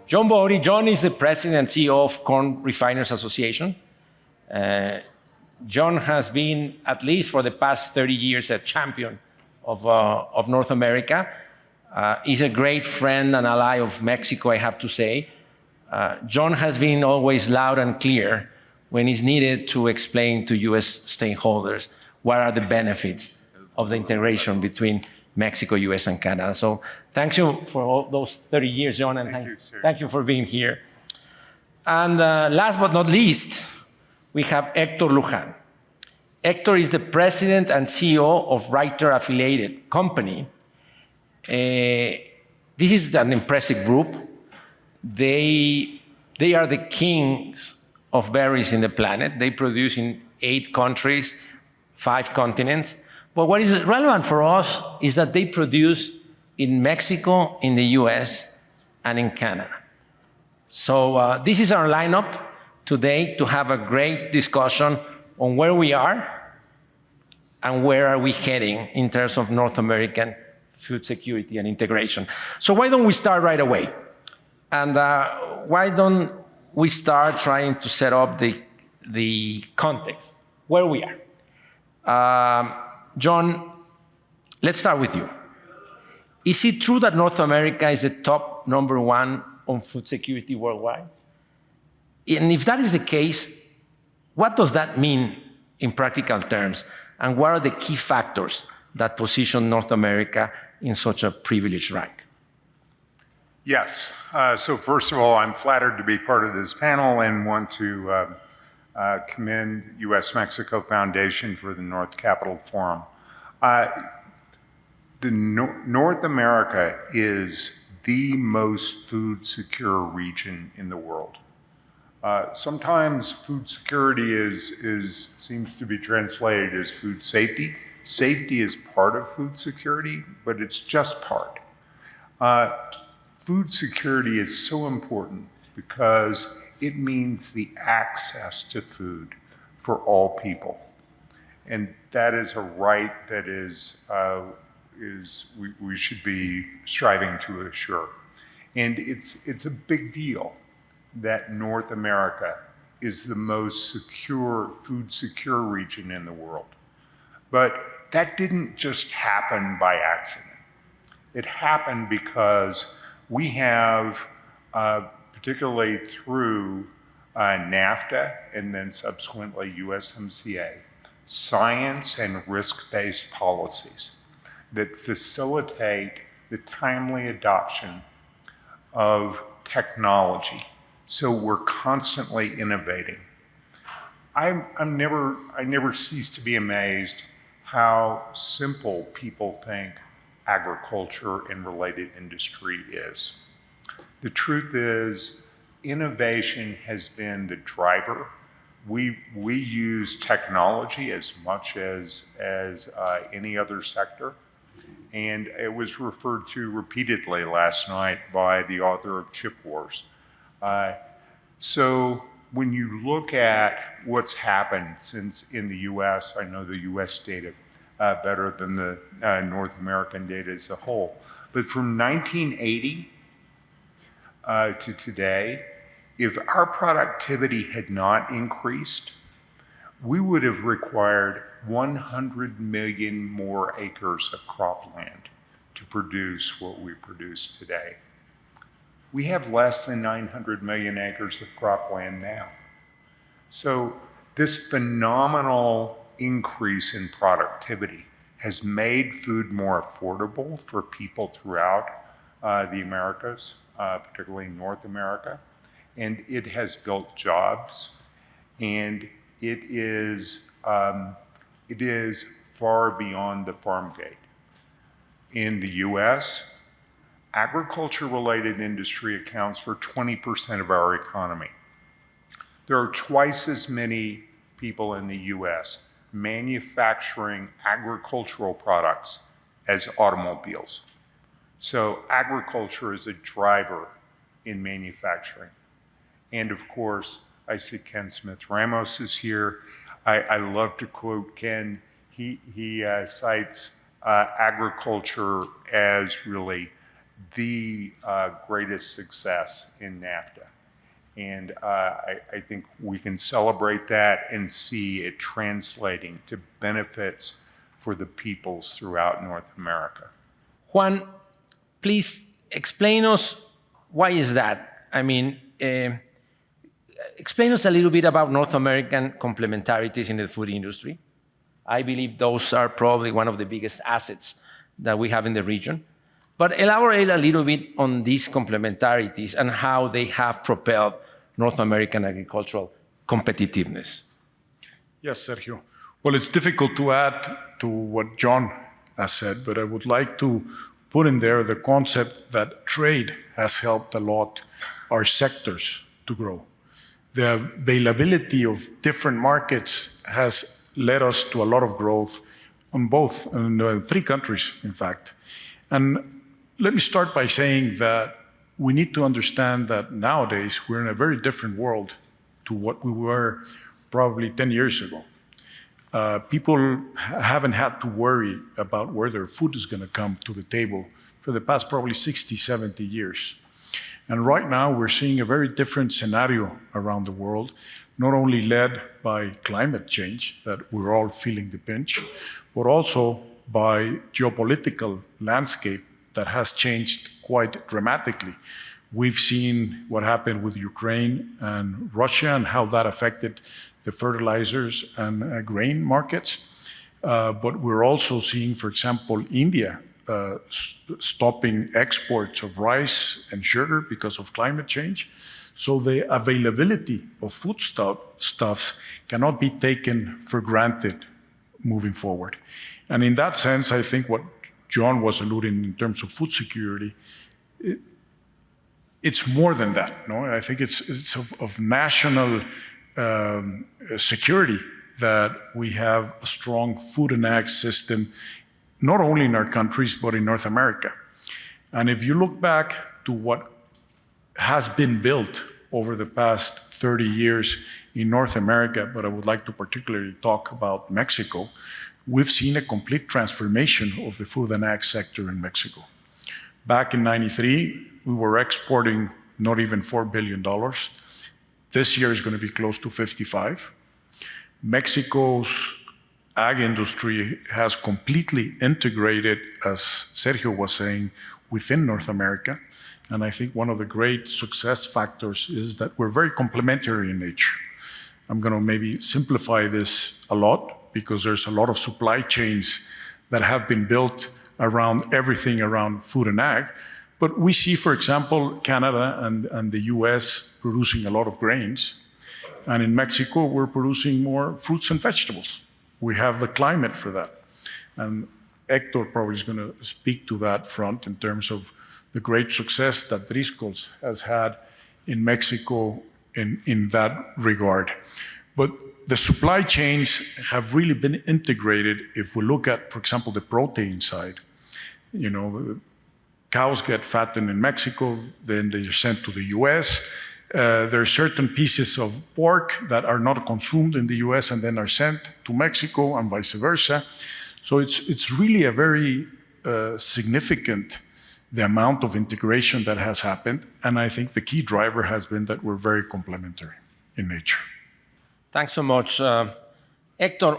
John Bode. John is the president and CEO of Corn Refiners Association. John has been, at least for the past 30 years, a champion of North America. He's a great friend and ally of Mexico, I have to say. John has been always loud and clear when it's needed to explain to US stakeholders what are the benefits of the integration between Mexico, US, and Canada. So thank you for all those 30 years, John, and thank you for being here. And last but not least, we have Héctor Luján. Héctor is the president and CEO of Writer Affiliated Company. This is an impressive group. They are the kings of berries in the planet. They produce in 8 countries, 5 continents. But what is relevant for us is that they produce in Mexico, in the US, and in Canada. So this is our lineup today to have a great discussion on where we are and where are we heading in terms of North American food security and integration. So why don't we start right away? And why don't we start trying to set up the context, where we are. John, let's start with you. Is it true that North America is the top #1 on food security worldwide? And if that is the case, what does that mean in practical terms? And what are the key factors that position North America in such a privileged rank? Yes. So first of all, I'm flattered to be part of this panel and want to commend U.S.-Mexico Foundation for the North Capital Forum. North America is the most food secure region in the world. Sometimes food security seems to be translated as food safety. Safety is part of food security, but it's just part. Food security is so important because it means the access to food for all people. And that is a right that we should be striving to assure. And it's a big deal that North America is the most secure, food secure region in the world. But that didn't just happen by accident. It happened because we have, particularly through NAFTA and then subsequently USMCA, science and risk-based policies that facilitate the timely adoption of technology. So we're constantly innovating. I never cease to be amazed how simple people think agriculture and related industry is. The truth is, innovation has been the driver. We use technology as much as any other sector. And it was referred to repeatedly last night by the author of Chip Wars. So when you look at what's happened since in the US, I know the US data better than the North American data as a whole, but from 1980 to today, if our productivity had not increased, we would have required 100 million more acres of cropland to produce what we produce today. We have less than 900 million acres of cropland now. So this phenomenal increase in productivity has made food more affordable for people throughout the Americas, particularly North America. And it has built jobs, and it is far beyond the farm gate. In the US, agriculture-related industry accounts for 20% of our economy. There are twice as many people in the US manufacturing agricultural products as automobiles. So agriculture is a driver in manufacturing. And of course, I see Ken Smith-Ramos is here. I love to quote Ken. He cites agriculture as really the greatest success in NAFTA. And I think we can celebrate that and see it translating to benefits for the peoples throughout North America. Juan, please explain us why is that? I mean, explain us a little bit about North American complementarities in the food industry. I believe those are probably one of the biggest assets that we have in the region. But elaborate a little bit on these complementarities and how they have propelled North American agricultural competitiveness. Yes, Sergio. Well, it's difficult to add to what John has said, but I would like to put in there the concept that trade has helped a lot our sectors to grow. The availability of different markets has led us to a lot of growth on both, in 3 countries, in fact. And let me start by saying that we need to understand that nowadays we're in a very different world to what we were probably 10 years ago. People haven't had to worry about where their food is going to come to the table for the past probably 60, 70 years. And right now we're seeing a very different scenario around the world, not only led by climate change, that we're all feeling the pinch, but also by geopolitical landscape that has changed quite dramatically. We've seen what happened with Ukraine and Russia and how that affected the fertilizers and grain markets. But we're also seeing, for example, India stopping exports of rice and sugar because of climate change. So the availability of foodstuffs cannot be taken for granted moving forward. And in that sense, I think what John was alluding in terms of food security, it's more than that. No, I think it's of national security that we have a strong food and ag system, not only in our countries, but in North America. And if you look back to what has been built over the past 30 years in North America, but I would like to particularly talk about Mexico, we've seen a complete transformation of the food and ag sector in Mexico. Back in '93, we were exporting not even $4 billion. This year is going to be close to 55. Mexico's ag industry has completely integrated, as Sergio was saying, within North America. And I think one of the great success factors is that we're very complementary in nature. I'm going to maybe simplify this a lot because there's a lot of supply chains that have been built around everything around food and ag. But we see, for example, Canada and the US producing a lot of grains. And in Mexico, we're producing more fruits and vegetables. We have the climate for that. And Hector probably is going to speak to that front in terms of the great success that Driscoll's has had in Mexico in that regard. But the supply chains have really been integrated. If we look at, for example, the protein side, you know, cows get fattened in Mexico, then they're sent to the US. There are certain pieces of pork that are not consumed in the US and then are sent to Mexico and vice versa. So it's really a very significant, the amount of integration that has happened. And I think the key driver has been that we're very complementary in nature. Thanks so much. Hector,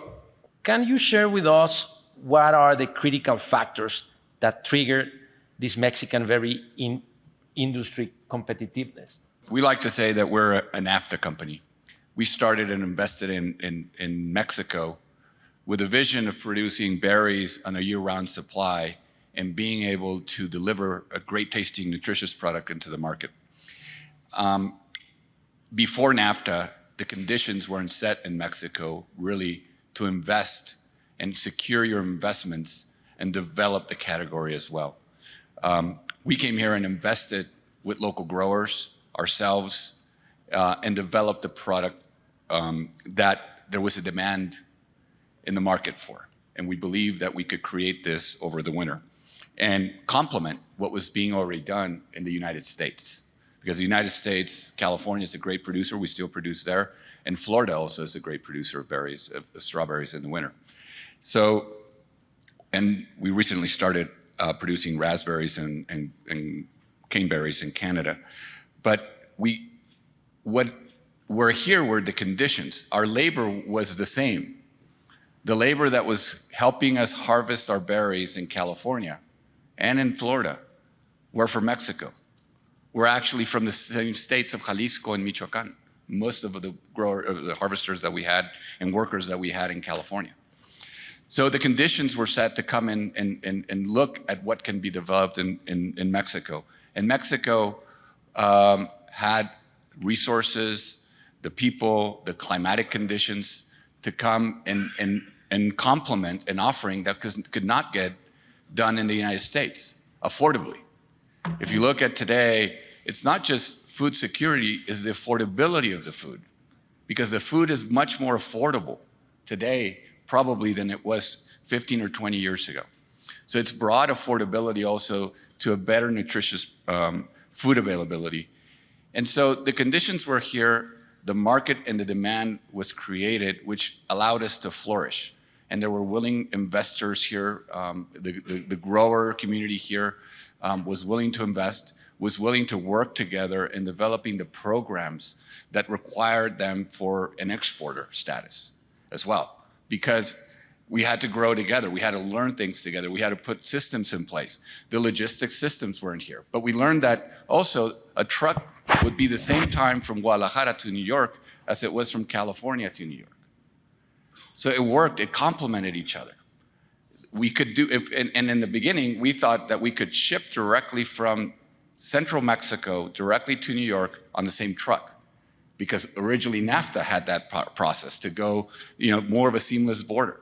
can you share with us what are the critical factors that trigger this Mexican very industry competitiveness? We like to say that we're a NAFTA company. We started and invested in Mexico with a vision of producing berries on a year-round supply and being able to deliver a great tasting, nutritious product into the market. Before NAFTA, the conditions weren't set in Mexico really to invest and secure your investments and develop the category as well. We came here and invested with local growers, ourselves, and developed a product that there was a demand in the market for. And we believed that we could create this over the winter and complement what was being already done in the United States. Because the United States, California is a great producer, we still produce there, and Florida also is a great producer of berries, of strawberries in the winter. So, and we recently started producing raspberries and caneberries in Canada. But what were here were the conditions. Our labor was the same. The labor that was helping us harvest our berries in California and in Florida were from Mexico. We're actually from the same states of Jalisco and Michoacan, most of the harvesters that we had and workers that we had in California. So the conditions were set to come in and look at what can be developed in Mexico. And Mexico had resources, the people, the climatic conditions to come and complement an offering that could not get done in the United States affordably. If you look at today, it's not just food security, it's the affordability of the food. Because the food is much more affordable today probably than it was 15 or 20 years ago. So it's brought affordability also to a better nutritious food availability. And so the conditions were here, the market and the demand was created, which allowed us to flourish. And there were willing investors here. The grower community here was willing to invest, was willing to work together in developing the programs that required them for an exporter status as well. Because we had to grow together. We had to learn things together. We had to put systems in place. The logistics systems weren't here. But we learned that also a truck would be the same time from Guadalajara to New York as it was from California to New York. So it worked, it complemented each other. We could do, and in the beginning, we thought that we could ship directly from central Mexico directly to New York on the same truck. Because originally NAFTA had that process to go, more of a seamless border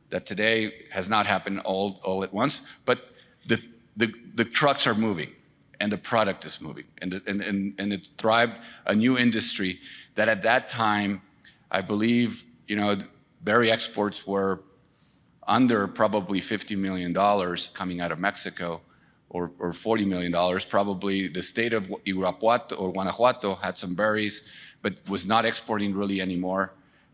that today has not happened all at once, but the trucks are moving and the product is moving and it thrived a new industry that at that time, I believe, berry exports were under probably $50 million coming out of Mexico or $40 million. Probably the state of Irapuato or Guanajuato had some berries, but was not exporting really anymore.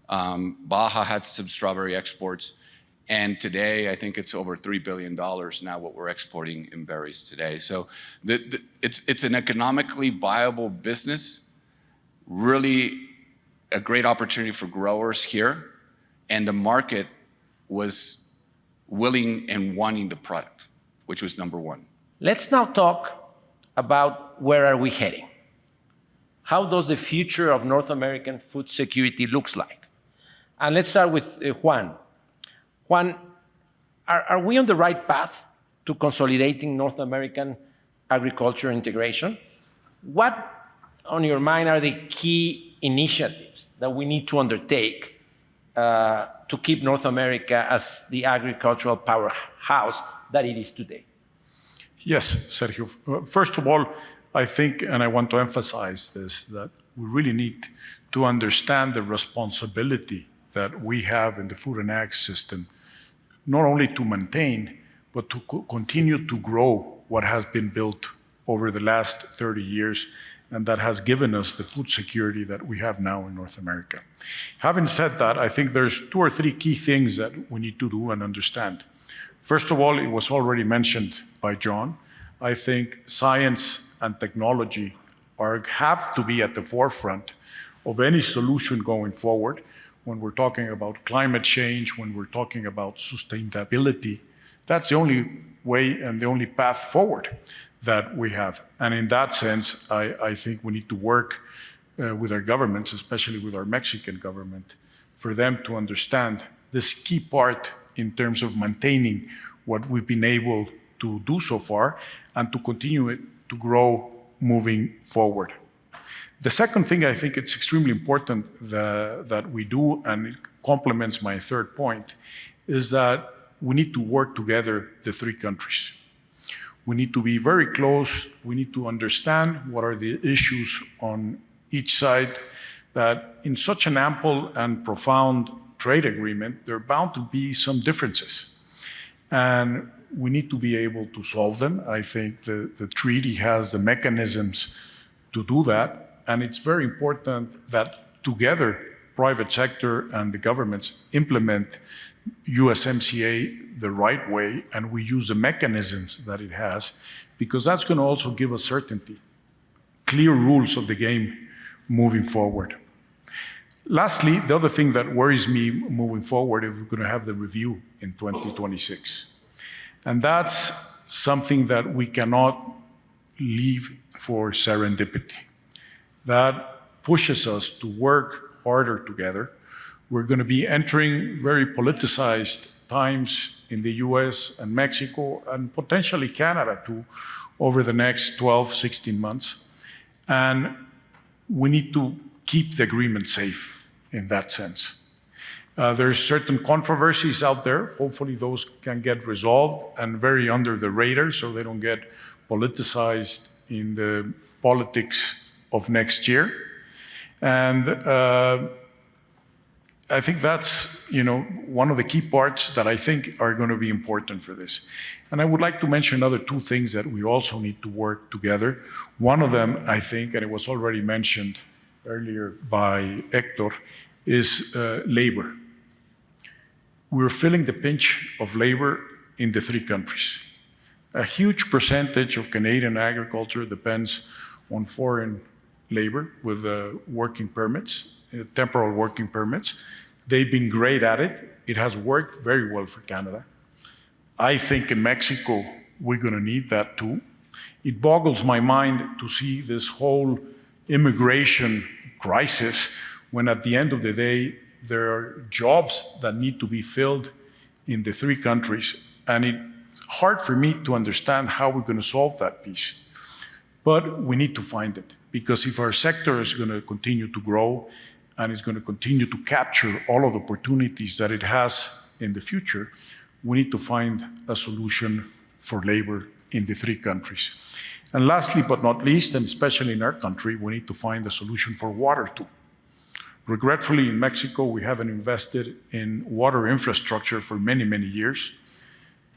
Baja had some strawberry exports. And today, I think it's over $3 billion now what we're exporting in berries today. So it's an economically viable business, really a great opportunity for growers here. And the market was willing and wanting the product, which was number one. Let's now talk about where are we heading. How does the future of North American food security looks like? And let's start with Juan. Juan, are we on the right path to consolidating North American agriculture integration? What, on your mind, are the key initiatives that we need to undertake to keep North America as the agricultural powerhouse that it is today? Yes, Sergio. First of all, I think, and I want to emphasize this, that we really need to understand the responsibility that we have in the food and ag system, not only to maintain, but to continue to grow what has been built over the last 30 years, and that has given us the food security that we have now in North America. Having said that, I think there's 2 or 3 key things that we need to do and understand. First of all, it was already mentioned by John. I think science and technology have to be at the forefront of any solution going forward. When we're talking about climate change, when we're talking about sustainability, that's the only way and the only path forward that we have. And in that sense, I think we need to work with our governments, especially with our Mexican government, for them to understand this key part in terms of maintaining what we've been able to do so far and to continue it to grow moving forward. The second thing I think it's extremely important that we do, and it complements my third point, is that we need to work together, the 3 countries. We need to be very close. We need to understand what are the issues on each side, that in such an ample and profound trade agreement, there are bound to be some differences. And we need to be able to solve them. I think the treaty has the mechanisms to do that. And it's very important that together private sector and the governments implement USMCA the right way and we use the mechanisms that it has, because that's going to also give us certainty, clear rules of the game moving forward. Lastly, the other thing that worries me moving forward is we're going to have the review in 2026. And that's something that we cannot leave for serendipity. That pushes us to work harder together. We're going to be entering very politicized times in the US and Mexico and potentially Canada too over the next 12, 16 months. And we need to keep the agreement safe in that sense. There's certain controversies out there. Hopefully those can get resolved and very under the radar so they don't get politicized in the politics of next year. And I think that's, one of the key parts that I think are going to be important for this. And I would like to mention another two things that we also need to work together. One of them, I think, and it was already mentioned earlier by Hector, is labor. We're feeling the pinch of labor in the three countries. A huge percentage of Canadian agriculture depends on foreign labor with working permits, temporal working permits. They've been great at it. It has worked very well for Canada. I think in Mexico, we're going to need that too. It boggles my mind to see this whole immigration crisis when at the end of the day, there are jobs that need to be filled in the three countries. And it's hard for me to understand how we're going to solve that piece. But we need to find it, because if our sector is going to continue to grow and is going to continue to capture all of the opportunities that it has in the future, we need to find a solution for labor in the three countries. And lastly, but not least, and especially in our country, we need to find a solution for water too. Regretfully, in Mexico, we haven't invested in water infrastructure for many, many years.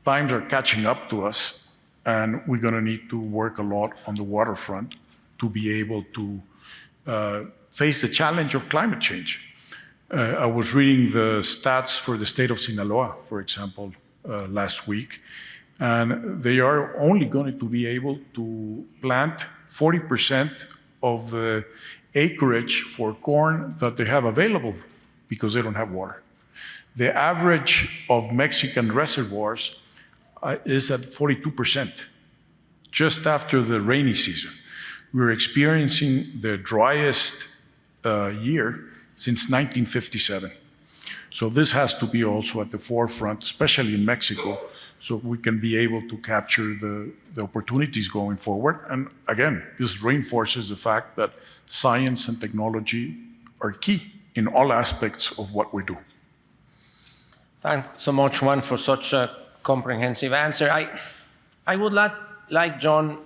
Times are catching up to us, and we're going to need to work a lot on the waterfront to be able to face the challenge of climate change. I was reading the stats for the state of Sinaloa, for example, last week, and they are only going to be able to plant 40% of the acreage for corn that they have available because they don't have water. The average of Mexican reservoirs is at 42%, just after the rainy season. We're experiencing the driest year since 1957. So this has to be also at the forefront, especially in Mexico, so we can be able to capture the opportunities going forward. And again, this reinforces the fact that science and technology are key in all aspects of what we do. Thanks so much, Juan, for such a comprehensive answer. I would like, John,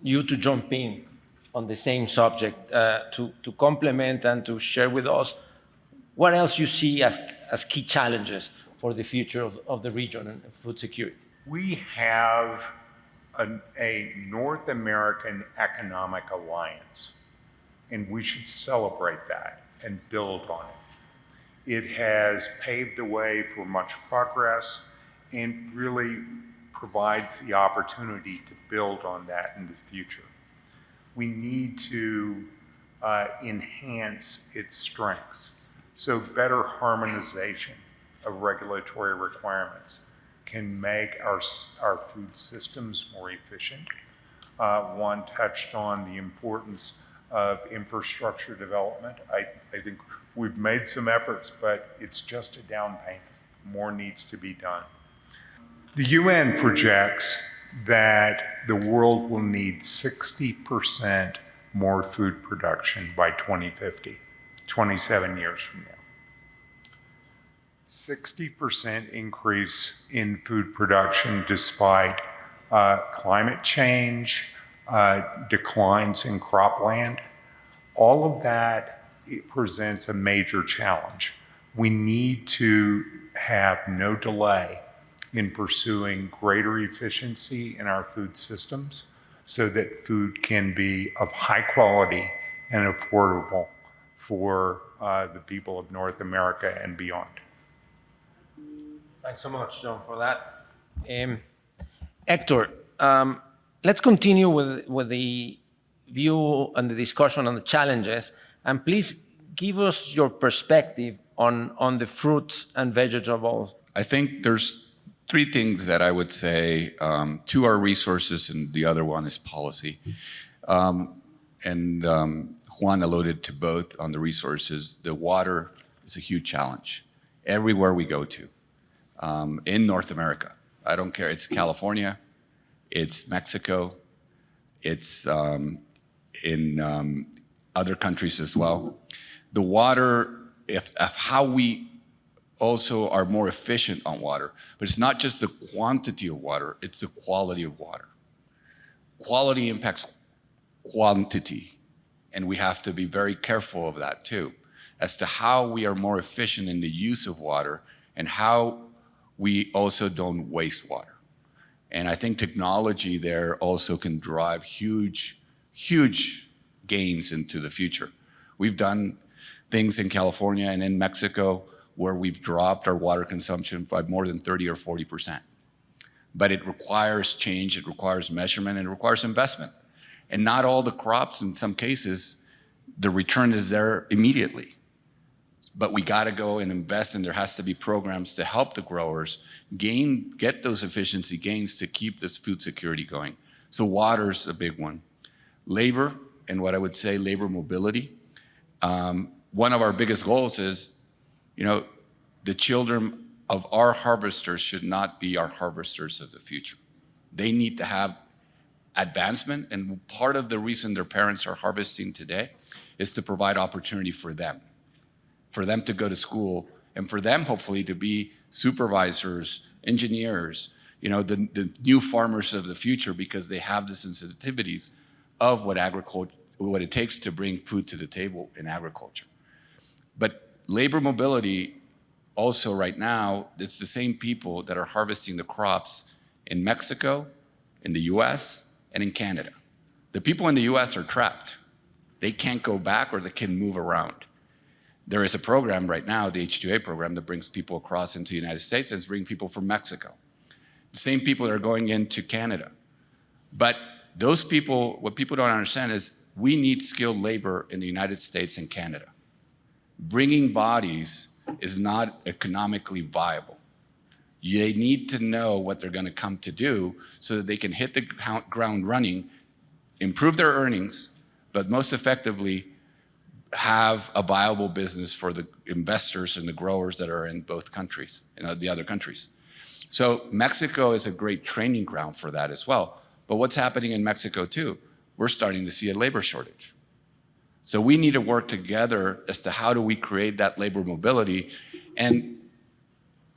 you to jump in on the same subject, to complement and to share with us what else you see as key challenges for the future of the region and food security. We have a North American economic alliance, and we should celebrate that and build on it. It has paved the way for much progress and really provides the opportunity to build on that in the future. We need to enhance its strengths. So better harmonization of regulatory requirements can make our food systems more efficient. One touched on the importance of infrastructure development. I think we've made some efforts, but it's just a down payment. More needs to be done. The UN projects that the world will need 60% more food production by 2050, 27 years from now. 60% increase in food production despite climate change, declines in cropland. All of that, it presents a major challenge. We need to have no delay in pursuing greater efficiency in our food systems so that food can be of high quality and affordable for the people of North America and beyond. Thanks so much, John, for that. Hector, let's continue with the view and the discussion on the challenges, and please give us your perspective on the fruits and vegetables. I think there's three things that I would say. Two are resources, and the other one is policy. Juan alluded to both on the resources. The water is a huge challenge everywhere we go to in North America. I don't care. It's California, it's Mexico, it's in other countries as well. The water, if how we also are more efficient on water, but it's not just the quantity of water, it's the quality of water. Quality impacts quantity, and we have to be very careful of that too, as to how we are more efficient in the use of water and how we also don't waste water. And I think technology there also can drive huge, huge gains into the future. We've done things in California and in Mexico where we've dropped our water consumption by more than 30 or 40%. But it requires change, it requires measurement, and it requires investment. And not all the crops, in some cases, the return is there immediately. But we gotta go and invest, and there has to be programs to help the growers get those efficiency gains to keep this food security going. So water's a big one. Labor, and what I would say, labor mobility. One of our biggest goals is, the children of our harvesters should not be our harvesters of the future. They need to have advancement, and part of the reason their parents are harvesting today is to provide opportunity for them to go to school, and for them hopefully to be supervisors, engineers, the new farmers of the future, because they have the sensitivities of what it takes to bring food to the table in agriculture. But labor mobility also right now, it's the same people that are harvesting the crops in Mexico, in the US, and in Canada. The people in the US are trapped. They can't go back, or they can move around. There is a program right now, the H2A program, that brings people across into the United States, and it's bringing people from Mexico. The same people that are going into Canada. But those people, what people don't understand is we need skilled labor in the United States and Canada. Bringing bodies is not economically viable. They need to know what they're going to come to do so that they can hit the ground running, improve their earnings, but most effectively have a viable business for the investors and the growers that are in both countries, the other countries. So Mexico is a great training ground for that as well. But what's happening in Mexico too? We're starting to see a labor shortage. So we need to work together as to how do we create that labor mobility, and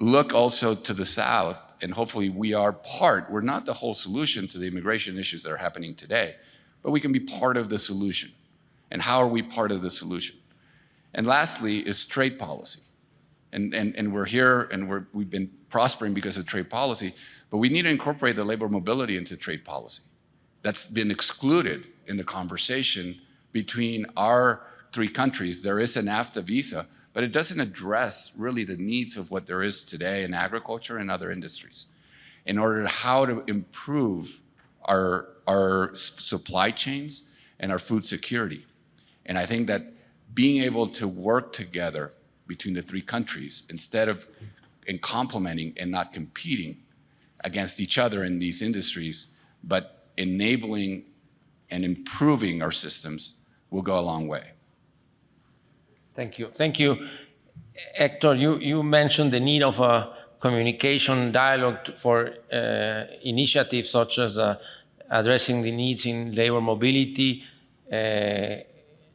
look also to the South, and hopefully we're not the whole solution to the immigration issues that are happening today, but we can be part of the solution. And how are we part of the solution? And lastly is trade policy. And we're here, and we've been prospering because of trade policy, but we need to incorporate the labor mobility into trade policy. That's been excluded in the conversation between our three countries. There is an NAFTA visa, but it doesn't address really the needs of what there is today in agriculture and other industries in order to how to improve our supply chains and our food security. And I think that being able to work together between the three countries instead of complementing and not competing against each other in these industries, but enabling and improving our systems will go a long way. Thank you. Thank you. Hector, you mentioned the need of a communication dialogue for initiatives such as addressing the needs in labor mobility.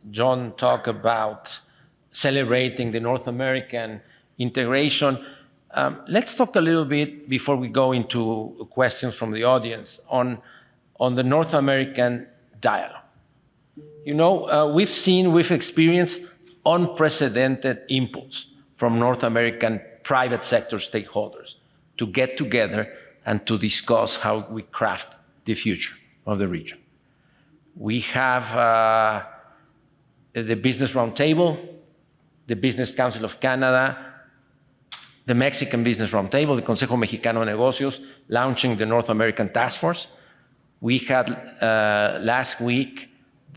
John talked about celebrating the North American integration. Let's talk a little bit, before we go into questions from the audience, on the North American dialogue. We've experienced unprecedented inputs from North American private sector stakeholders to get together and to discuss how we craft the future of the region. We have the Business Roundtable, the Business Council of Canada, the Mexican Business Roundtable, the Consejo Mexicano de Negocios, launching the North American Task Force. We had last week,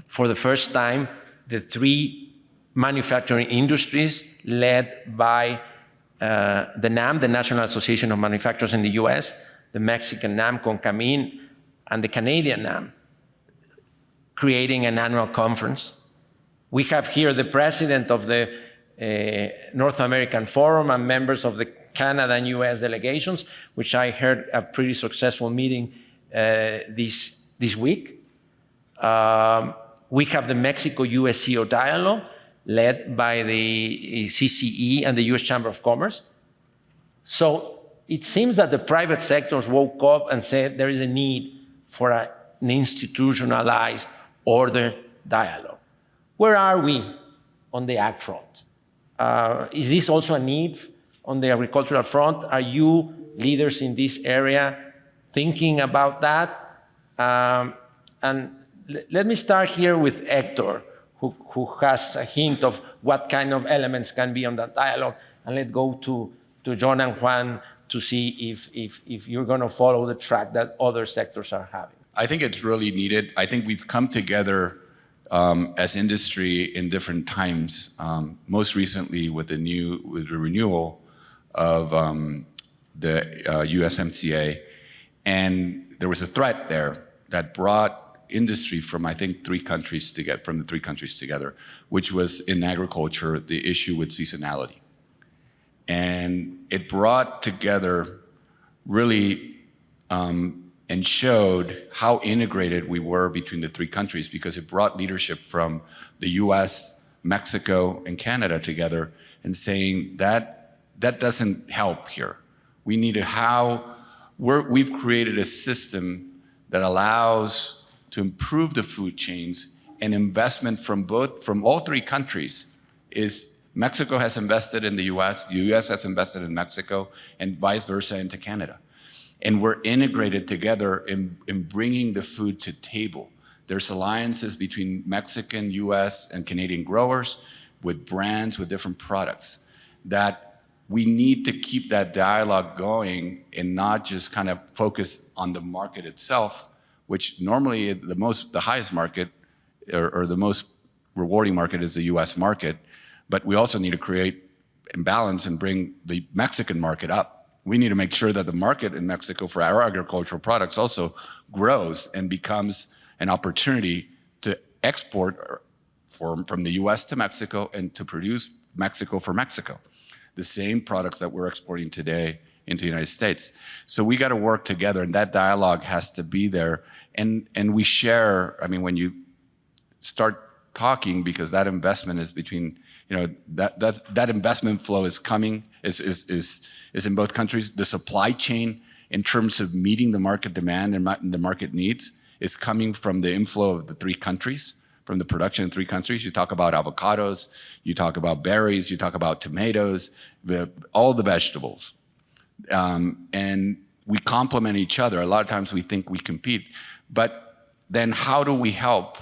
for the first time, the 3 manufacturing industries led by the NAM, the National Association of Manufacturers in the US, the Mexican NAM, CONCAMIN, and the Canadian NAM, creating an annual conference. We have here the president of the North American Forum and members of the Canada and US delegations, which I heard a pretty successful meeting this week. We have the Mexico-US CEO dialogue led by the CCE and the US Chamber of Commerce. So it seems that the private sectors woke up and said there is a need for an institutionalized order dialogue. Where are we on the ag front? Is this also a need on the agricultural front? Are you leaders in this area thinking about that? And let me start here with Hector, who has a hint of what kind of elements can be on that dialogue, and let's go to John and Juan to see if you're going to follow the track that other sectors are having. I think it's really needed. I think we've come together as industry in different times, most recently with the renewal of the USMCA, and there was a threat there that brought industry from, I think, from the 3 countries together, which was in agriculture, the issue with seasonality. And it brought together really and showed how integrated we were between the 3 countries, because it brought leadership from the US, Mexico, and Canada together and saying that doesn't help here. We need we've created a system that allows to improve the food chains, and investment from all 3 countries is Mexico has invested in the US has invested in Mexico, and vice versa into Canada. And we're integrated together in bringing the food to table. There's alliances between Mexican, US, and Canadian growers with brands, with different products, that we need to keep that dialogue going and not just kind of focus on the market itself, which normally the highest market or the most rewarding market is the US market. But we also need to create imbalance and bring the Mexican market up. We need to make sure that the market in Mexico for our agricultural products also grows and becomes an opportunity to export from the US to Mexico and to produce Mexico for Mexico, the same products that we're exporting today into the United States. So we got to work together, and that dialogue has to be there. And we share, I mean, when you start talking, because that investment is between, that investment flow is coming, is in both countries. The supply chain, in terms of meeting the market demand and the market needs, is coming from the inflow of the 3 countries, from the production in 3 countries. You talk about avocados, you talk about berries, you talk about tomatoes, all the vegetables. And we complement each other. A lot of times we think we compete, but then how do we help?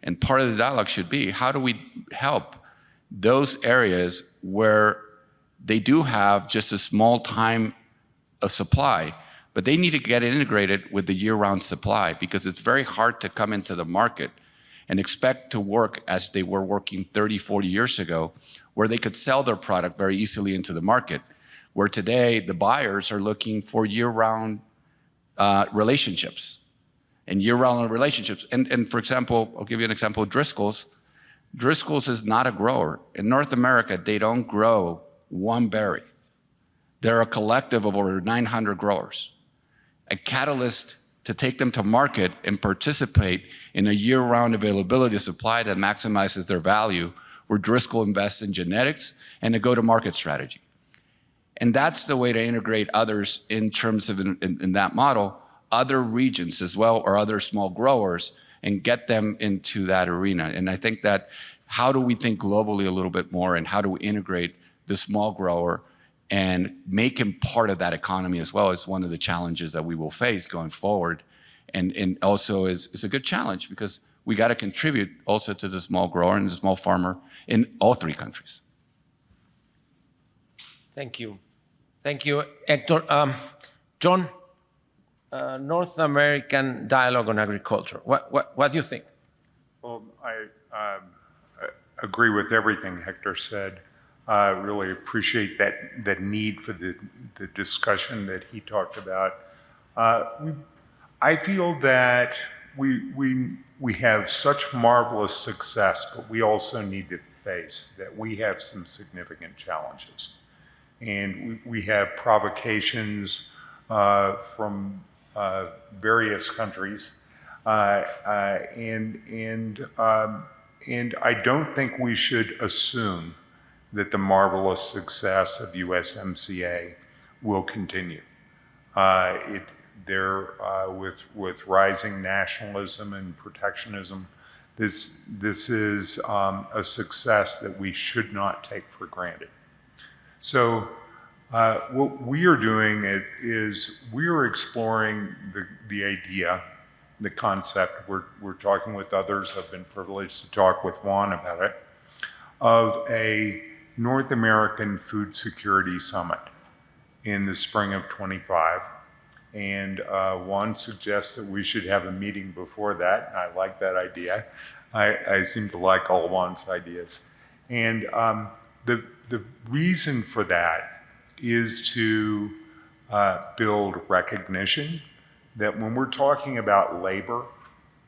And part of the dialogue should be, how do we help those areas where they do have just a small time of supply, but they need to get integrated with the year-round supply, because it's very hard to come into the market and expect to work as they were working 30, 40 years ago, where they could sell their product very easily into the market, where today the buyers are looking for year-round relationships. And year-round relationships. And for example, I'll give you an example, Driscoll's. Driscoll's is not a grower. In North America, they don't grow one berry. They're a collective of over 900 growers. A catalyst to take them to market and participate in a year-round availability of supply that maximizes their value, where Driscoll invests in genetics and a go-to-market strategy. And that's the way to integrate others in terms of, in that model, other regions as well, or other small growers, and get them into that arena. And I think that, how do we think globally a little bit more, and how do we integrate the small grower and make him part of that economy as well, is one of the challenges that we will face going forward. And also is a good challenge, because we got to contribute also to the small grower and the small farmer in all 3 countries. Thank you. Thank you, Hector. John, North American dialogue on agriculture. What do you think? Well, I agree with everything Hector said. I really appreciate that need for the discussion that he talked about. I feel that we have such marvelous success, but we also need to face that we have some significant challenges. And we have provocations from various countries. And I don't think we should assume that the marvelous success of USMCA will continue. With rising nationalism and protectionism, this is a success that we should not take for granted. So what we are doing is we are exploring the idea, the concept. We're talking with others. I've been privileged to talk with Juan about it, of a North American Food Security Summit in the spring of '25. And Juan suggests that we should have a meeting before that. And I like that idea. I seem to like all Juan's ideas. And the reason for that is to build recognition that when we're talking about labor,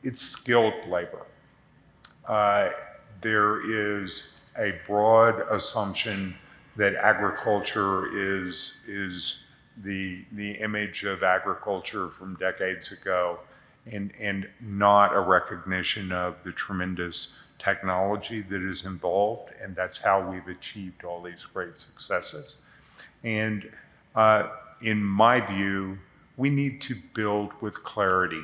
it's skilled labor. There is a broad assumption that agriculture is the image of agriculture from decades ago, and not a recognition of the tremendous technology that is involved, and that's how we've achieved all these great successes. And in my view, we need to build with clarity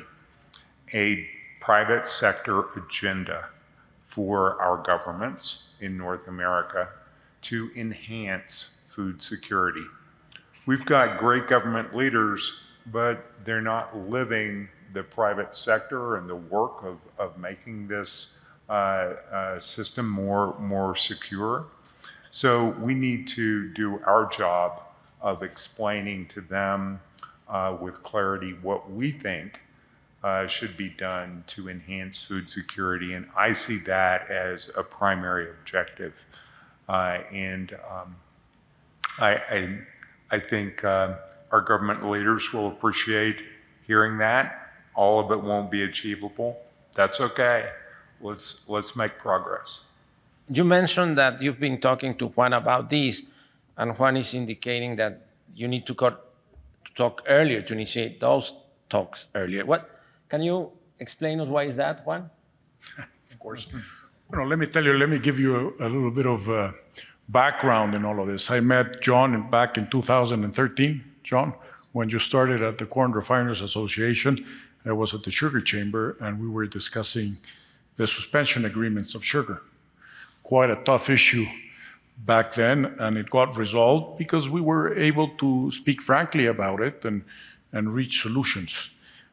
a private sector agenda for our governments in North America to enhance food security. We've got great government leaders, but they're not living the private sector and the work of making this system more secure. So we need to do our job of explaining to them with clarity what we think should be done to enhance food security. And I see that as a primary objective. I think our government leaders will appreciate hearing that. All of it won't be achievable. That's okay. Let's make progress. You mentioned that you've been talking to Juan about this, and Juan is indicating that you need to talk earlier, to initiate those talks earlier. Can you explain us why is that, Juan? Of course. Let me give you a little bit of background in all of this. I met John back in 2013, John, when you started at the Corn Refiners Association. I was at the Sugar Chamber, and we were discussing the suspension agreements of sugar. Quite a tough issue back then, and it got resolved because we were able to speak frankly about it and reach solutions.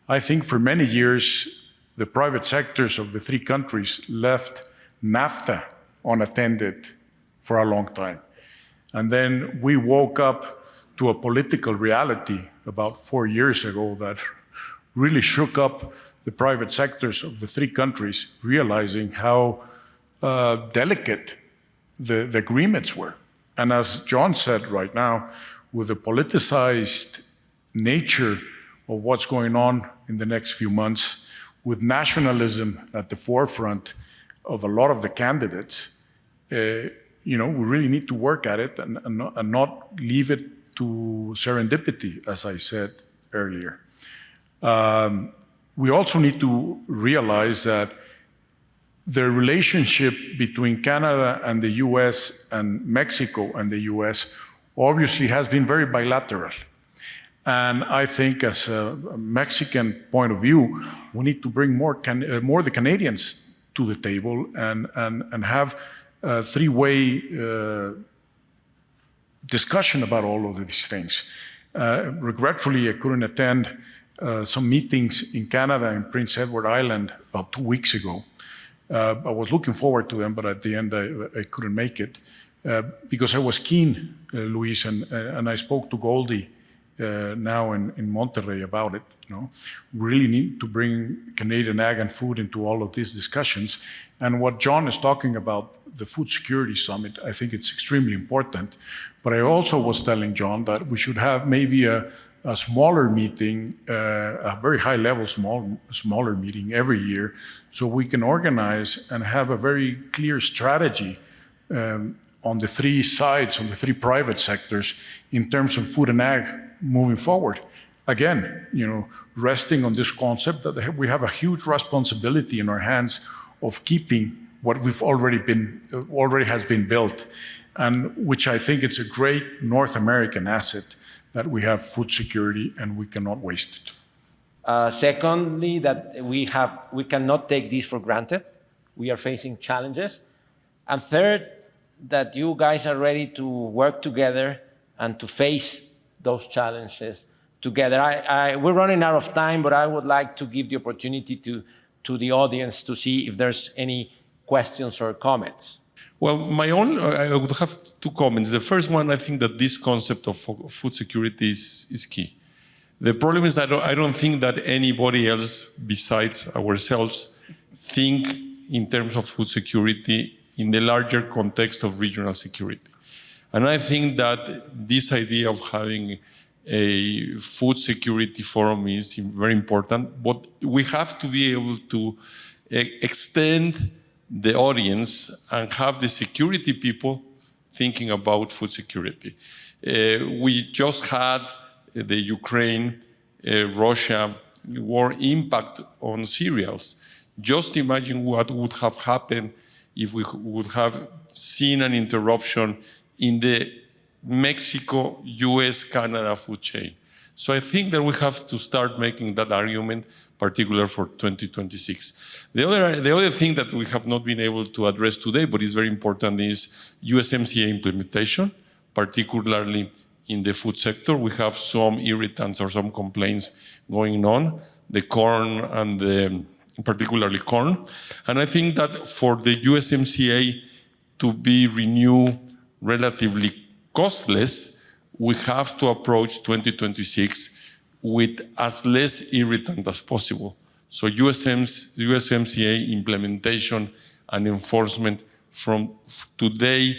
I think for many years, the private sectors of the three countries left NAFTA unattended for a long time. And then we woke up to a political reality about 4 years ago that really shook up the private sectors of the three countries, realizing how delicate the agreements were. And as John said right now, with the politicized nature of what's going on in the next few months, with nationalism at the forefront of a lot of the candidates, we really need to work at it and not leave it to serendipity, as I said earlier. We also need to realize that the relationship between Canada and the US and Mexico and the US obviously has been very bilateral. And I think as a Mexican point of view, we need to bring more the Canadians to the table and have a three-way discussion about all of these things. Regretfully, I couldn't attend some meetings in Canada and Prince Edward Island about 2 weeks ago. I was looking forward to them, but at the end I couldn't make it. because I was keen, Luis, and I spoke to Goldie now in Monterrey about it. Really need to bring Canadian ag and food into all of these discussions. And what John is talking about, the Food Security Summit, I think it's extremely important. But I also was telling John that we should have maybe a smaller meeting, a very high level smaller meeting every year, so we can organize and have a very clear strategy on the three sides, on the three private sectors, in terms of food and ag moving forward. Again, resting on this concept that we have a huge responsibility in our hands of keeping what we've already has been built, and which I think it's a great North American asset that we have food security and we cannot waste it. Secondly, that we cannot take this for granted. We are facing challenges. And third, that you guys are ready to work together and to face those challenges together. We're running out of time, but I would like to give the opportunity to the audience to see if there's any questions or comments. Well, I would have two comments. The first one, I think that this concept of food security is key. The problem is that I don't think that anybody else besides ourselves think in terms of food security in the larger context of regional security. And I think that this idea of having a food security forum is very important, but we have to be able to extend the audience and have the security people thinking about food security. We just had the Ukraine-Russia war impact on cereals. Just imagine what would have happened if we would have seen an interruption in the Mexico, US, Canada food chain. So I think that we have to start making that argument, particularly for 2026. The other thing that we have not been able to address today, but is very important, is USMCA implementation, particularly in the food sector. We have some irritants or some complaints going on, the corn and particularly corn. And I think that for the USMCA to be renewed relatively costless, we have to approach 2026 with as less irritant as possible. So USMCA implementation and enforcement from today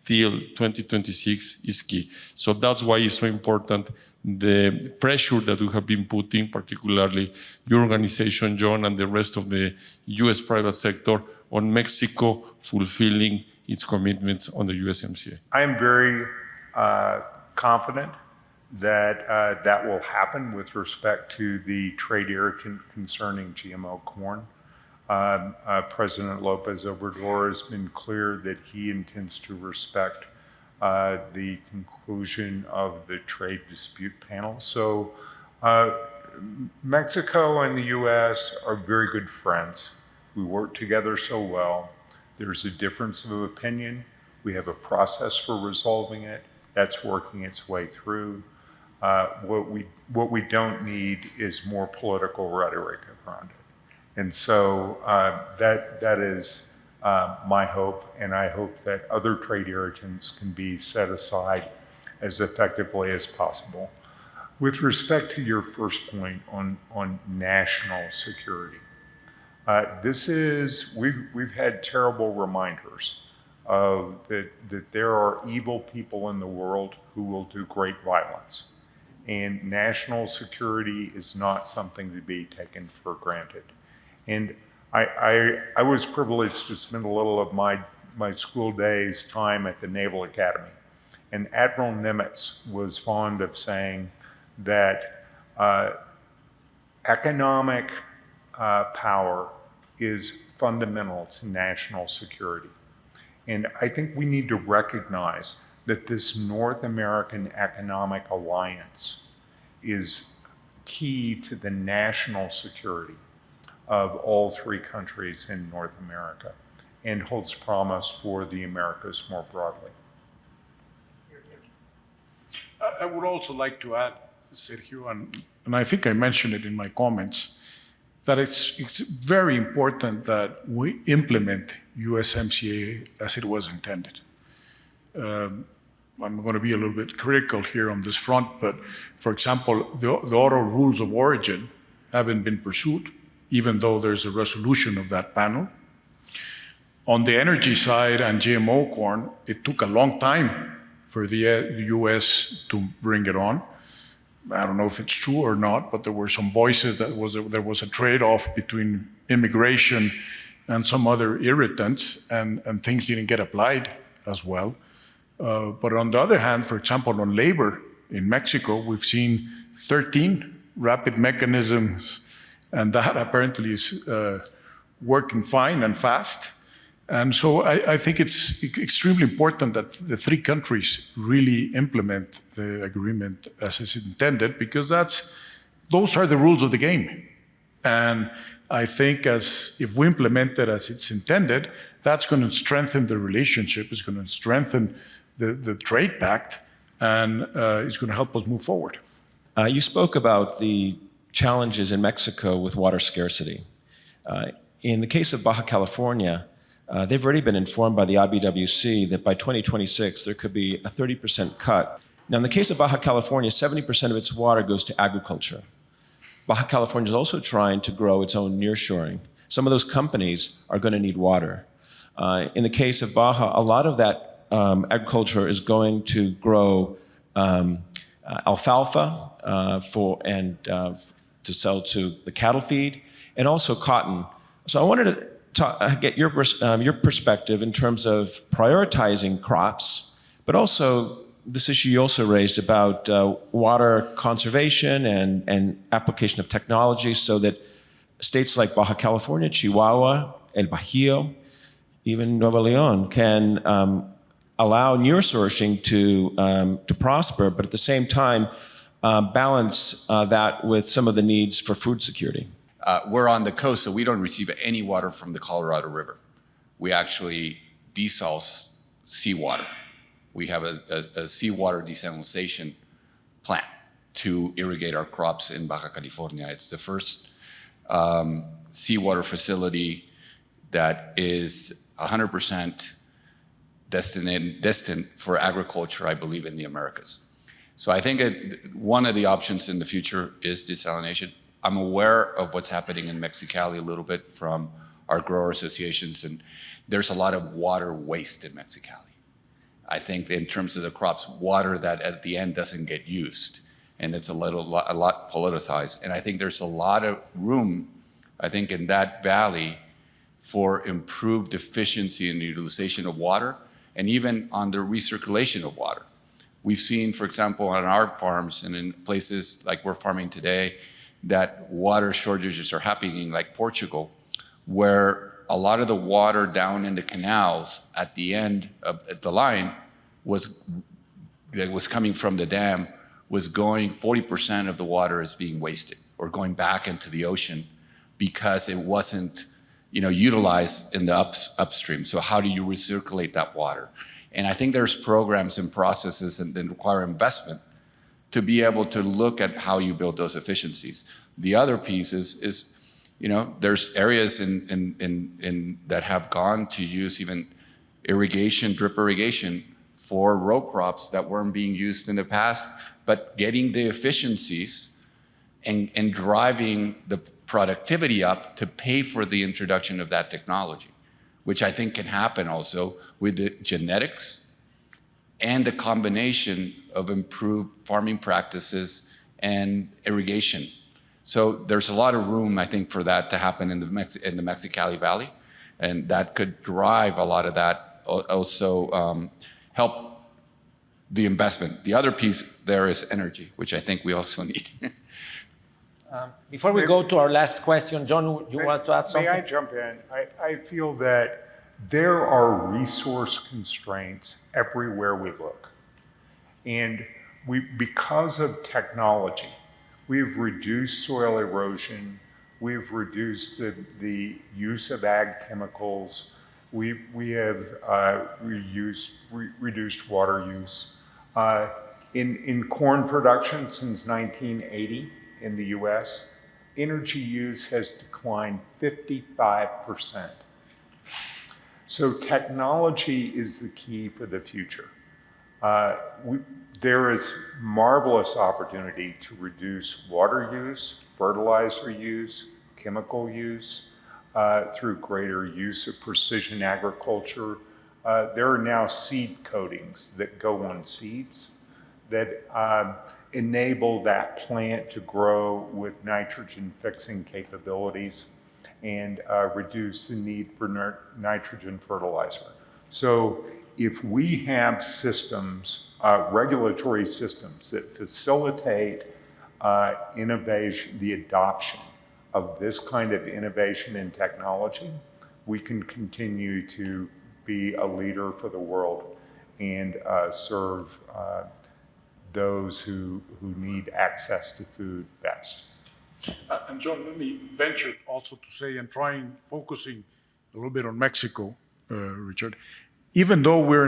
till 2026 is key. So that's why it's so important the pressure that we have been putting, particularly your organization, John, and the rest of the US private sector on Mexico fulfilling its commitments on the USMCA. I am very confident that that will happen with respect to the trade irritant concerning GMO corn. President Lopez Obrador has been clear that he intends to respect the conclusion of the trade dispute panel. So Mexico and the US are very good friends. We work together so well. There's a difference of opinion. We have a process for resolving it. That's working its way through. What we don't need is more political rhetoric around it. And so that is my hope, and I hope that other trade irritants can be set aside as effectively as possible. With respect to your first point on national security, we've had terrible reminders of that there are evil people in the world who will do great violence. And national security is not something to be taken for granted. And I was privileged to spend a little of my school days time at the Naval Academy. And Admiral Nimitz was fond of saying that economic power is fundamental to national security. And I think we need to recognize that this North American economic alliance is key to the national security of all three countries in North America and holds promise for the Americas more broadly. I would also like to add, Sergio, and I think I mentioned it in my comments, that it's very important that we implement USMCA as it was intended. I'm going to be a little bit critical here on this front, but for example, the auto rules of origin haven't been pursued, even though there's a resolution of that panel. On the energy side and GMO corn, it took a long time for the US to bring it on. I don't know if it's true or not, but there were some voices that there was a trade-off between immigration and some other irritants, and things didn't get applied as well. But on the other hand, for example, on labor in Mexico, we've seen 13 rapid mechanisms, and that apparently is working fine and fast. And so I think it's extremely important that the three countries really implement the agreement as is intended, because those are the rules of the game. And I think if we implement it as it's intended, that's going to strengthen the relationship, it's going to strengthen the trade pact, and it's going to help us move forward. You spoke about the challenges in Mexico with water scarcity. In the case of Baja California, they've already been informed by the IBWC that by 2026 there could be a 30% cut. Now, in the case of Baja California, 70% of its water goes to agriculture. Baja California is also trying to grow its own nearshoring. Some of those companies are going to need water. In the case of Baja, a lot of that agriculture is going to grow alfalfa to sell to the cattle feed, and also cotton. So I wanted to get your perspective in terms of prioritizing crops, but also this issue you also raised about water conservation and application of technology, so that states like Baja California, Chihuahua, El Bajío, even Nuevo León can allow nearshoring to prosper, but at the same time balance that with some of the needs for food security. We're on the coast, so we don't receive any water from the Colorado River. We actually desal seawater. We have a seawater desalination plant to irrigate our crops in Baja California. It's the first seawater facility that is 100% destined for agriculture, I believe, in the Americas. So I think one of the options in the future is desalination. I'm aware of what's happening in Mexicali a little bit from our grower associations, and there's a lot of water waste in Mexicali. I think in terms of the crops, water that at the end doesn't get used, and it's a lot politicized. And I think there's a lot of room, I think, in that valley for improved efficiency and utilization of water, and even on the recirculation of water. We've seen, for example, on our farms and in places like we're farming today, that water shortages are happening, like Portugal, where a lot of the water down in the canals at the end of the line that was coming from the dam was going, 40% of the water is being wasted or going back into the ocean because it wasn't utilized in the upstream. So how do you recirculate that water? And I think there's programs and processes that require investment to be able to look at how you build those efficiencies. The other piece is there's areas in that have gone to use even irrigation, drip irrigation for row crops that weren't being used in the past, but getting the efficiencies and driving the productivity up to pay for the introduction of that technology, which I think can happen also with the genetics and the combination of improved farming practices and irrigation. So there's a lot of room, I think, for that to happen in the Mexicali Valley, and that could drive a lot of that, also help the investment. The other piece there is energy, which I think we also need. Before we go to our last question, John, you want to add something? May I jump in? I feel that there are resource constraints everywhere we look. And because of technology, we've reduced soil erosion, we've reduced the use of ag chemicals, we have reduced water use. In corn production since 1980 in the US, energy use has declined 55%. So technology is the key for the future. There is marvelous opportunity to reduce water use, fertilizer use, chemical use, through greater use of precision agriculture. There are now seed coatings that go on seeds that enable that plant to grow with nitrogen fixing capabilities and reduce the need for nitrogen fertilizer. So if we have systems, regulatory systems that facilitate innovation, the adoption of this kind of innovation and technology, we can continue to be a leader for the world and serve those who need access to food best. And John, let me venture also to say, and focusing a little bit on Mexico, Richard, even though we're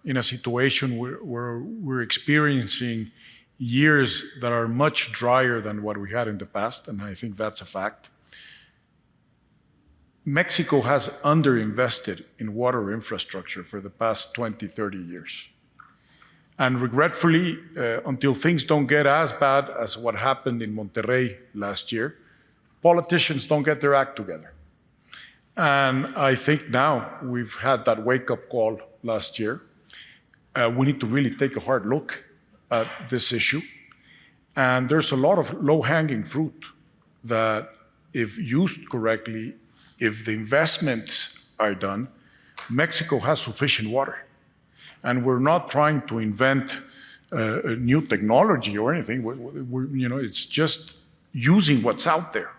in a situation where we're experiencing years that are much drier than what we had in the past, and I think that's a fact, Mexico has underinvested in water infrastructure for the past 20, 30 years. And regretfully, until things don't get as bad as what happened in Monterrey last year, politicians don't get their act together. And I think now we've had that wake-up call last year. We need to really take a hard look at this issue. And there's a lot of low-hanging fruit that, if used correctly, if the investments are done, Mexico has sufficient water. And we're not trying to invent a new technology or anything. It's just using what's out there,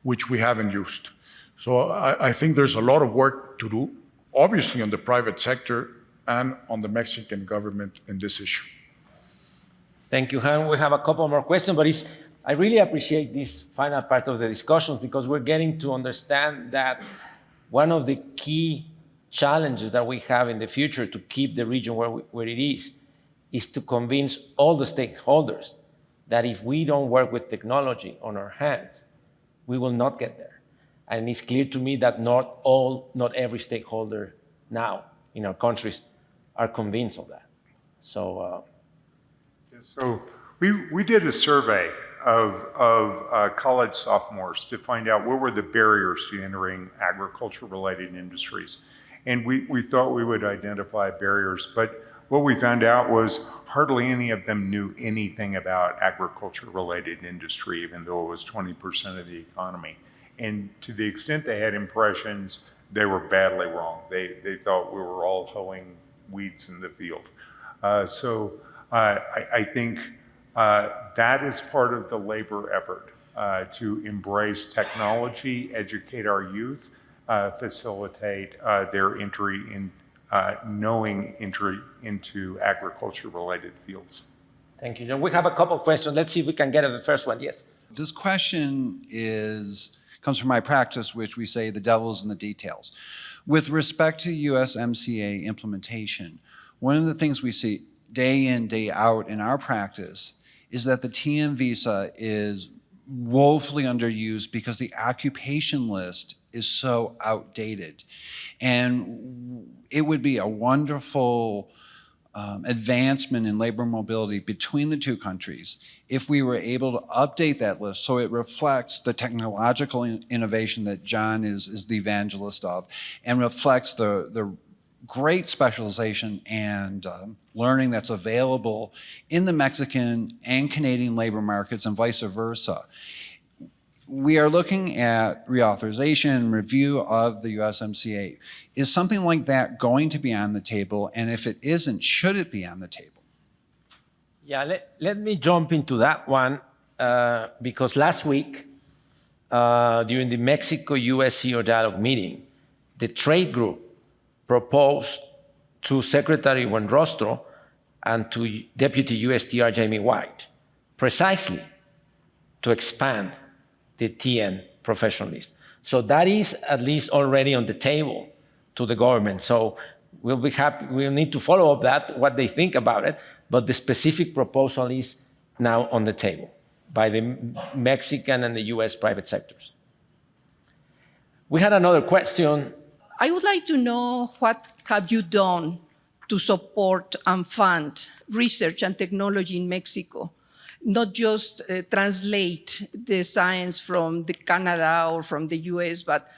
which we haven't used. So I think there's a lot of work to do, obviously on the private sector and on the Mexican government in this issue. Thank you, Han. We have a couple more questions, but I really appreciate this final part of the discussions because we're getting to understand that one of the key challenges that we have in the future to keep the region where it is to convince all the stakeholders that if we don't work with technology on our hands, we will not get there. And it's clear to me that not every stakeholder now in our countries are convinced of that. So, so we did a survey of college sophomores to find out what were the barriers to entering agriculture-related industries. And we thought we would identify barriers, but what we found out was hardly any of them knew anything about agriculture-related industry, even though it was 20% of the economy. And to the extent they had impressions, they were badly wrong. They thought we were all hoeing weeds in the field. So I think that is part of the labor effort, to embrace technology, educate our youth, facilitate their entry into agriculture-related fields. thank you, John. We have a couple of questions. Let's see if we can get to the first one. Yes. This question comes from my practice, which we say the devil's in the details. With respect to USMCA implementation, one of the things we see day in, day out in our practice is that the TN visa is woefully underused because the occupation list is so outdated. And it would be a wonderful advancement in labor mobility between the two countries if we were able to update that list so it reflects the technological innovation that John is the evangelist of and reflects the great specialization and learning that's available in the Mexican and Canadian labor markets and vice versa. We are looking at reauthorization and review of the USMCA. Is something like that going to be on the table? And if it isn't, should it be on the table? Yeah, let me jump into that one because last week, during the Mexico-US CEO dialogue meeting, the trade group proposed to Secretary Buenrostro and to Deputy USTR Jamie White precisely to expand the TN professional list. So that is at least already on the table to the government. So we'll be happy, we'll need to follow up that, what they think about it, but the specific proposal is now on the table by the Mexican and the US private sectors. We had another question. I would like to know what have you done to support and fund research and technology in Mexico, not just translate the science from the Canada or from the US, but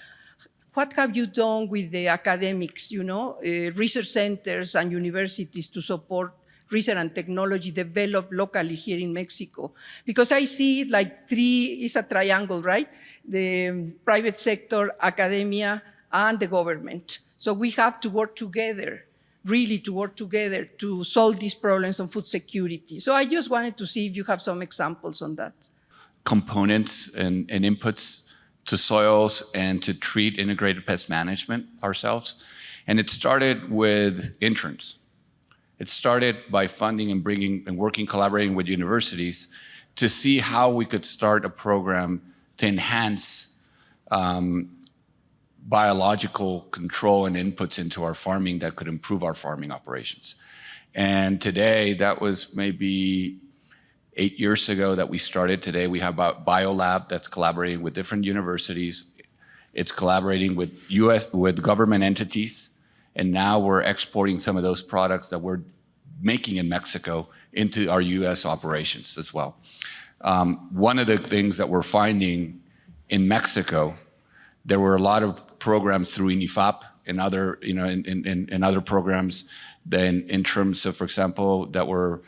what have you done with the academics, research centers and universities to support research and technology developed locally here in Mexico? Because I see it like it's a triangle, right? The private sector, academia, and the government. So we have to work together, really to work together to solve these problems on food security. So I just wanted to see if you have some examples on that. Components and inputs to soils and to treat integrated pest management ourselves. And it started with interns. It started by funding and bringing and working, collaborating with universities to see how we could start a program to enhance biological control and inputs into our farming that could improve our farming operations. And today, that was maybe 8 years ago that we started. Today, we have a biolab that's collaborating with different universities. It's collaborating with government entities. And now we're exporting some of those products that we're making in Mexico into our US operations as well. One of the things that we're finding in Mexico, there were a lot of programs through INIFAP and other, in other programs then in terms of, for example, that were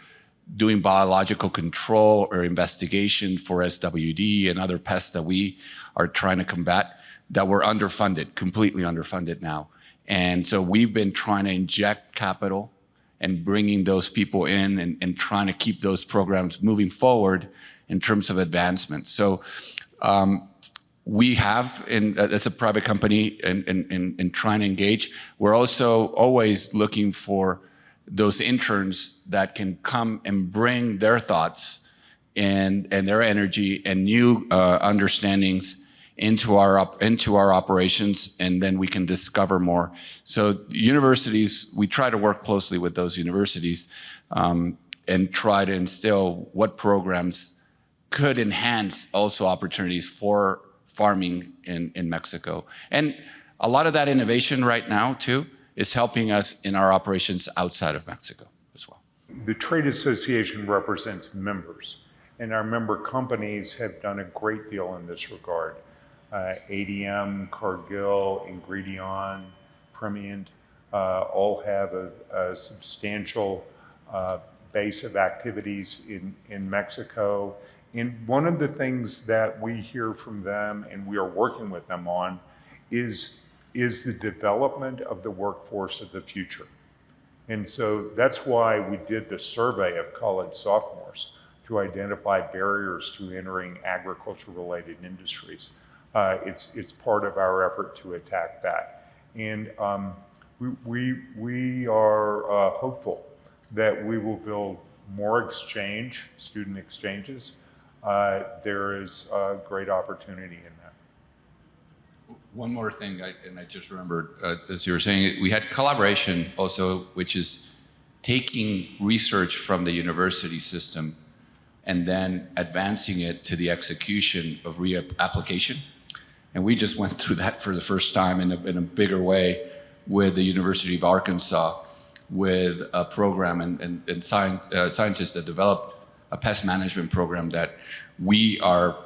doing biological control or investigation for SWD and other pests that we are trying to combat that were underfunded, completely underfunded now. And so we've been trying to inject capital and bringing those people in and trying to keep those programs moving forward in terms of advancement. So we have, as a private company, and trying to engage, we're also always looking for those interns that can come and bring their thoughts and their energy and new understandings into our operations, and then we can discover more. So universities, we try to work closely with those universities and try to instill what programs could enhance also opportunities for farming in Mexico. And a lot of that innovation right now too is helping us in our operations outside of Mexico as well. The trade association represents members, and our member companies have done a great deal in this regard. ADM, Cargill, Ingredion, Primient, all have a substantial base of activities in Mexico. And one of the things that we hear from them and we are working with them on is the development of the workforce of the future. And so that's why we did the survey of college sophomores to identify barriers to entering agriculture-related industries. It's part of our effort to attack that. And we are hopeful that we will build more student exchanges. There is a great opportunity in that. One more thing, I just remembered, as you were saying, we had collaboration also, which is taking research from the university system and then advancing it to the execution of reapplication. And we just went through that for the first time in a bigger way with the University of Arkansas, with a program and scientists that developed a pest management program that we are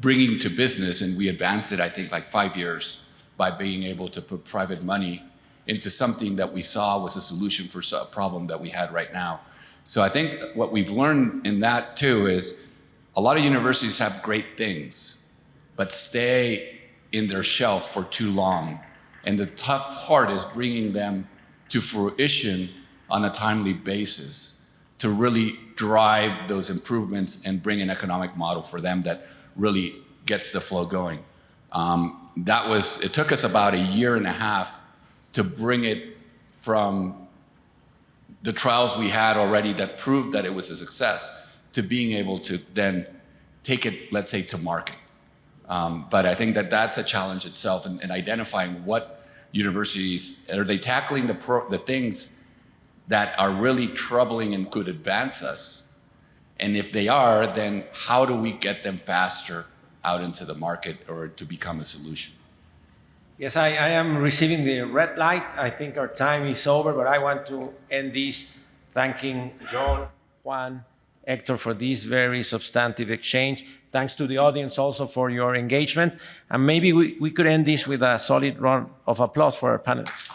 bringing to business, and we advanced it, I think, like 5 years by being able to put private money into something that we saw was a solution for a problem that we had right now. So I think what we've learned in that too is a lot of universities have great things, but stay in their shelf for too long. And the tough part is bringing them to fruition on a timely basis to really drive those improvements and bring an economic model for them that really gets the flow going. It took us about 1.5 years to bring it from the trials we had already that proved that it was a success to being able to then take it, let's say, to market. But I think that that's a challenge itself in identifying what universities, are they tackling the things that are really troubling and could advance us? And if they are, then how do we get them faster out into the market or to become a solution? Yes, I am receiving the red light. I think our time is over, but I want to end this thanking John, Juan, Hector for this very substantive exchange. Thanks to the audience also for your engagement. And maybe we could end this with a solid round of applause for our panelists.